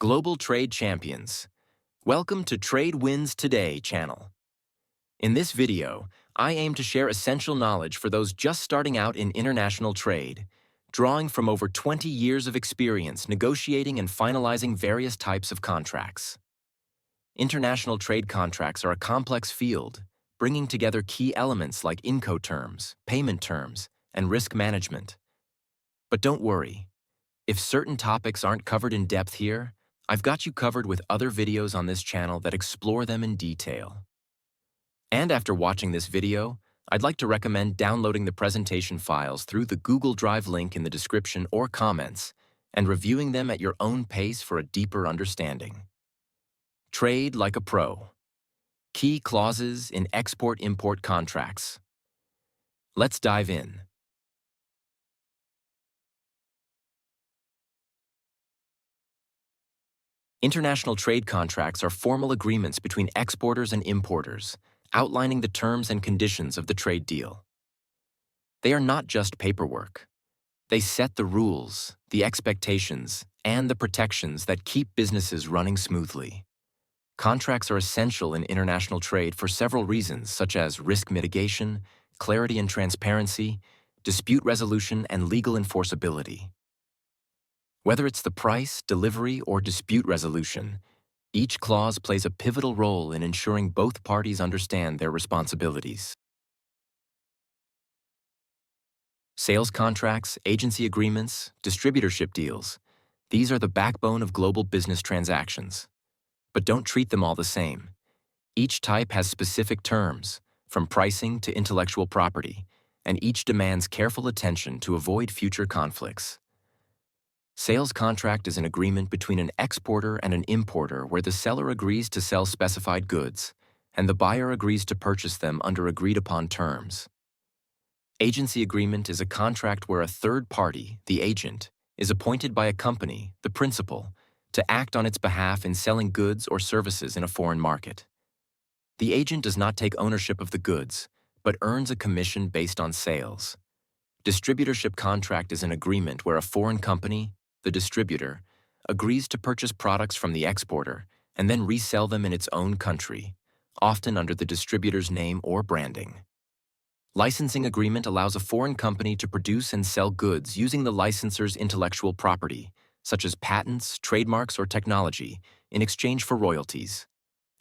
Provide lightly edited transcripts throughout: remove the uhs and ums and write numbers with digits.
Global Trade Champions. Welcome to Trade Wins Today channel. In this video, I aim to share essential knowledge for those just starting out in international trade, drawing from over 20 years of experience negotiating and finalizing various types of contracts. International trade contracts are a complex field, bringing together key elements like Incoterms, payment terms, and risk management. But don't worry, if certain topics aren't covered in depth here, I've got you covered with other videos on this channel that explore them in detail. And after watching this video, I'd like to recommend downloading the presentation files through the Google Drive link in the description or comments and reviewing them at your own pace for a deeper understanding. Trade like a pro. Key clauses in export-import contracts. Let's dive in. International trade contracts are formal agreements between exporters and importers, outlining the terms and conditions of the trade deal. They are not just paperwork. They set the rules, the expectations, and the protections that keep businesses running smoothly. Contracts are essential in international trade for several reasons, such as risk mitigation, clarity and transparency, dispute resolution, and legal enforceability. Whether it's the price, delivery, or dispute resolution, each clause plays a pivotal role in ensuring both parties understand their responsibilities. Sales contracts, agency agreements, distributorship deals, these are the backbone of global business transactions. But don't treat them all the same. Each type has specific terms, from pricing to intellectual property, and each demands careful attention to avoid future conflicts. Sales contract is an agreement between an exporter and an importer where the seller agrees to sell specified goods, and the buyer agrees to purchase them under agreed-upon terms. Agency agreement is a contract where a third party, the agent, is appointed by a company, the principal, to act on its behalf in selling goods or services in a foreign market. The agent does not take ownership of the goods, but earns a commission based on sales. Distributorship contract is an agreement where a foreign company, the distributor, agrees to purchase products from the exporter and then resell them in its own country, often under the distributor's name or branding. Licensing agreement allows a foreign company to produce and sell goods using the licensor's intellectual property, such as patents, trademarks, or technology, in exchange for royalties.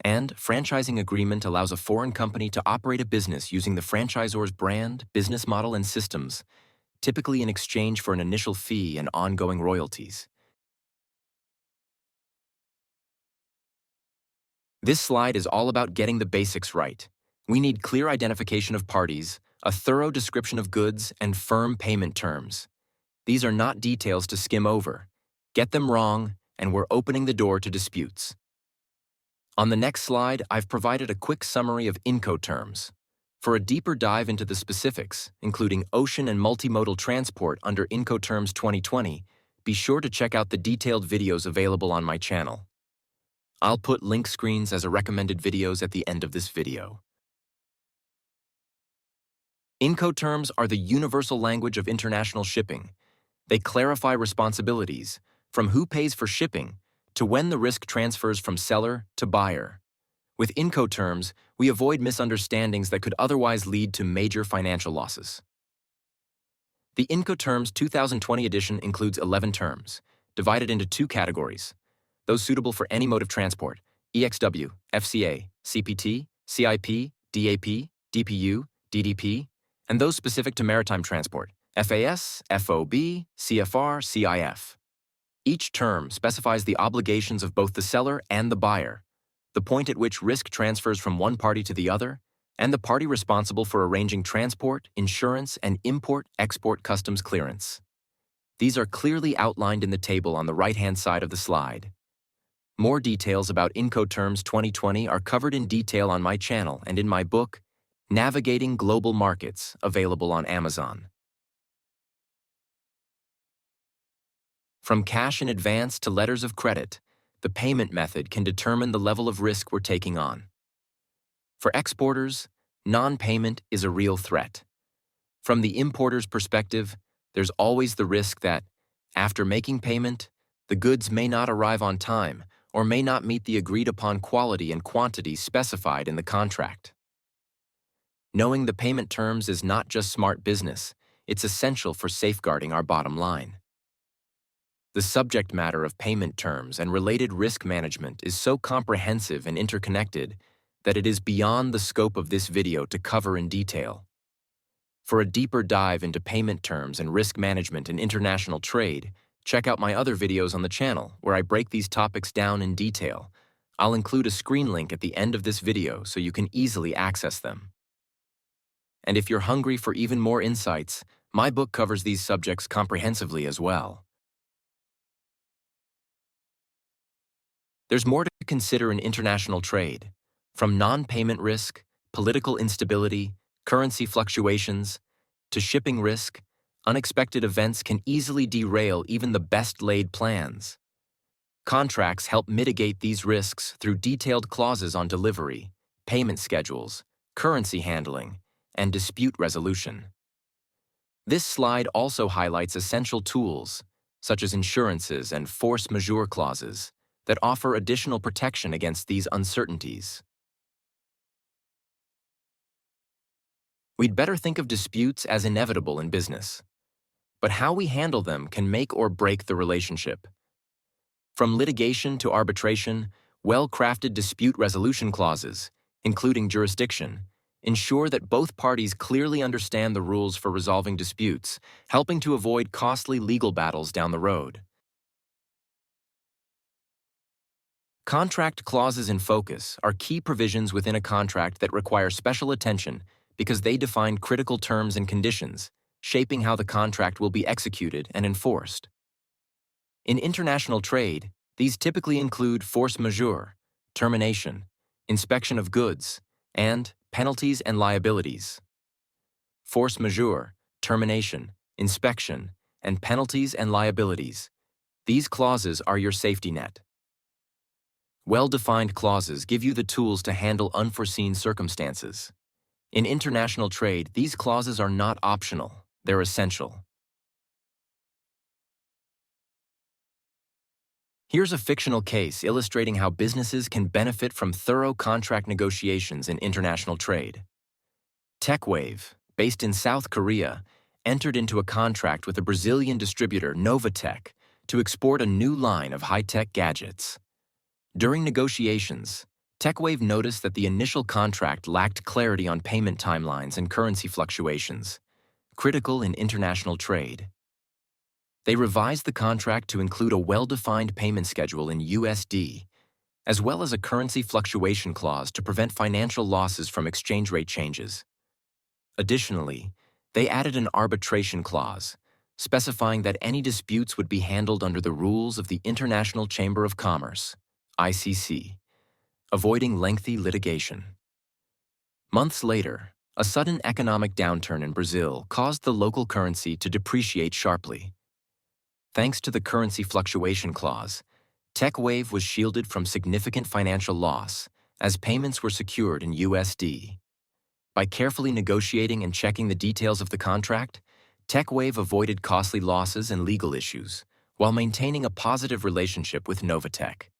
And franchising agreement allows a foreign company to operate a business using the franchisor's brand, business model, and systems, typically in exchange for an initial fee and ongoing royalties. This slide is all about getting the basics right. We need clear identification of parties, a thorough description of goods, and firm payment terms. These are not details to skim over. Get them wrong, and we're opening the door to disputes. On the next slide, I've provided a quick summary of Incoterms. For a deeper dive into the specifics, including ocean and multimodal transport under Incoterms 2020, be sure to check out the detailed videos available on my channel. I'll put link screens as a recommended videos at the end of this video. Incoterms are the universal language of international shipping. They clarify responsibilities, from who pays for shipping to when the risk transfers from seller to buyer. With Incoterms, we avoid misunderstandings that could otherwise lead to major financial losses. The Incoterms 2020 edition includes 11 terms, divided into two categories: those suitable for any mode of transport, EXW, FCA, CPT, CIP, DAP, DPU, DDP, and those specific to maritime transport, FAS, FOB, CFR, CIF. Each term specifies the obligations of both the seller and the buyer, the point at which risk transfers from one party to the other, and the party responsible for arranging transport, insurance, and import-export customs clearance. These are clearly outlined in the table on the right-hand side of the slide. More details about Incoterms 2020 are covered in detail on my channel and in my book, Navigating Global Markets, available on Amazon. From cash in advance to letters of credit, the payment method can determine the level of risk we're taking on. For exporters, non-payment is a real threat. From the importer's perspective, there's always the risk that, after making payment, The goods may not arrive on time or may not meet the agreed-upon quality and quantity specified in the contract. Knowing the payment terms is not just smart business, it's essential for safeguarding our bottom line. The subject matter of payment terms and related risk management is so comprehensive and interconnected that it is beyond the scope of this video to cover in detail. For a deeper dive into payment terms and risk management in international trade, check out my other videos on the channel where I break these topics down in detail. I'll include a screen link at the end of this video so you can easily access them. And if you're hungry for even more insights, my book covers these subjects comprehensively as well. There's more to consider in international trade, from non-payment risk, political instability, currency fluctuations, to shipping risk. Unexpected events can easily derail even the best-laid plans. Contracts help mitigate these risks through detailed clauses on delivery, payment schedules, currency handling, and dispute resolution. This slide also highlights essential tools, such as insurances and force majeure clauses, that offer additional protection against these uncertainties. We'd better think of disputes as inevitable in business, but how we handle them can make or break the relationship. From litigation to arbitration, well-crafted dispute resolution clauses, including jurisdiction, ensure that both parties clearly understand the rules for resolving disputes, helping to avoid costly legal battles down the road. Contract clauses in focus are key provisions within a contract that require special attention because they define critical terms and conditions, shaping how the contract will be executed and enforced. In international trade, these typically include force majeure, termination, inspection of goods, and penalties and liabilities. Force majeure, termination, inspection, and penalties and liabilities. These clauses are your safety net. Well-defined clauses give you the tools to handle unforeseen circumstances. In international trade, these clauses are not optional, they're essential. Here's a fictional case illustrating how businesses can benefit from thorough contract negotiations in international trade. TechWave, based in South Korea, entered into a contract with a Brazilian distributor, Novatech, to export a new line of high-tech gadgets. During negotiations, TechWave noticed that the initial contract lacked clarity on payment timelines and currency fluctuations, critical in international trade. They revised the contract to include a well-defined payment schedule in USD, as well as a currency fluctuation clause to prevent financial losses from exchange rate changes. Additionally, they added an arbitration clause, specifying that any disputes would be handled under the rules of the International Chamber of Commerce, ICC, avoiding lengthy litigation. Months later, a sudden economic downturn in Brazil caused the local currency to depreciate sharply. Thanks to the currency fluctuation clause, TechWave was shielded from significant financial loss as payments were secured in USD. By carefully negotiating and checking the details of the contract, TechWave avoided costly losses and legal issues while maintaining a positive relationship with Novatech.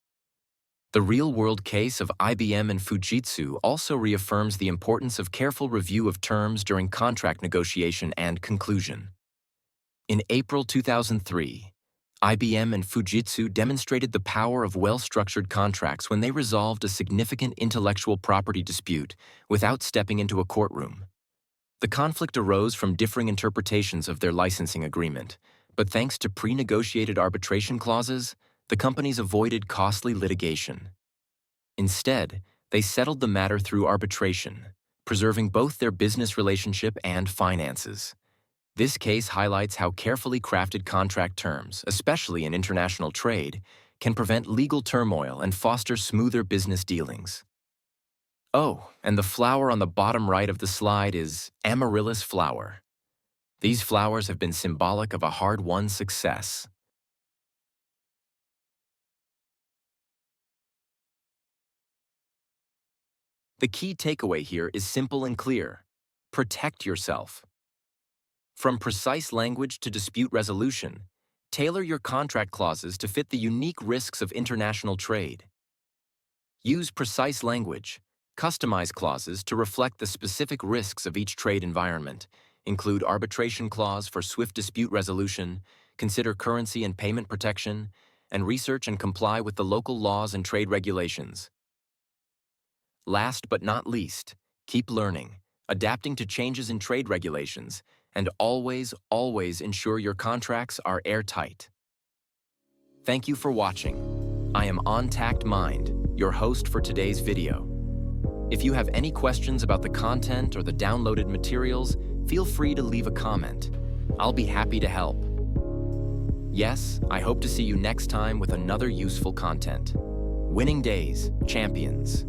The real-world case of IBM and Fujitsu also reaffirms the importance of careful review of terms during contract negotiation and conclusion. In April 2003, IBM and Fujitsu demonstrated the power of well-structured contracts when they resolved a significant intellectual property dispute without stepping into a courtroom. The conflict arose from differing interpretations of their licensing agreement, but thanks to pre-negotiated arbitration clauses, the companies avoided costly litigation. Instead, they settled the matter through arbitration, preserving both their business relationship and finances. This case highlights how carefully crafted contract terms, especially in international trade, can prevent legal turmoil and foster smoother business dealings. Oh, and the flower on the bottom right of the slide is amaryllis flower. These flowers have been symbolic of a hard-won success. The key takeaway here is simple and clear. Protect yourself. From precise language to dispute resolution, Tailor your contract clauses to fit the unique risks of international trade. Use precise language. Customize clauses to reflect the specific risks of each trade environment. Include arbitration clause for swift dispute resolution, consider currency and payment protection, and research and comply with the local laws and trade regulations. Last but not least, keep learning, adapting to changes in trade regulations, and always ensure your contracts are airtight. Thank you for watching. I am Untitled Mind, your host for today's video. If you have any questions about the content or the downloaded materials, feel free to leave a comment. I'll be happy to help. Yes, I hope to see you next time with another useful content. Winning days, champions.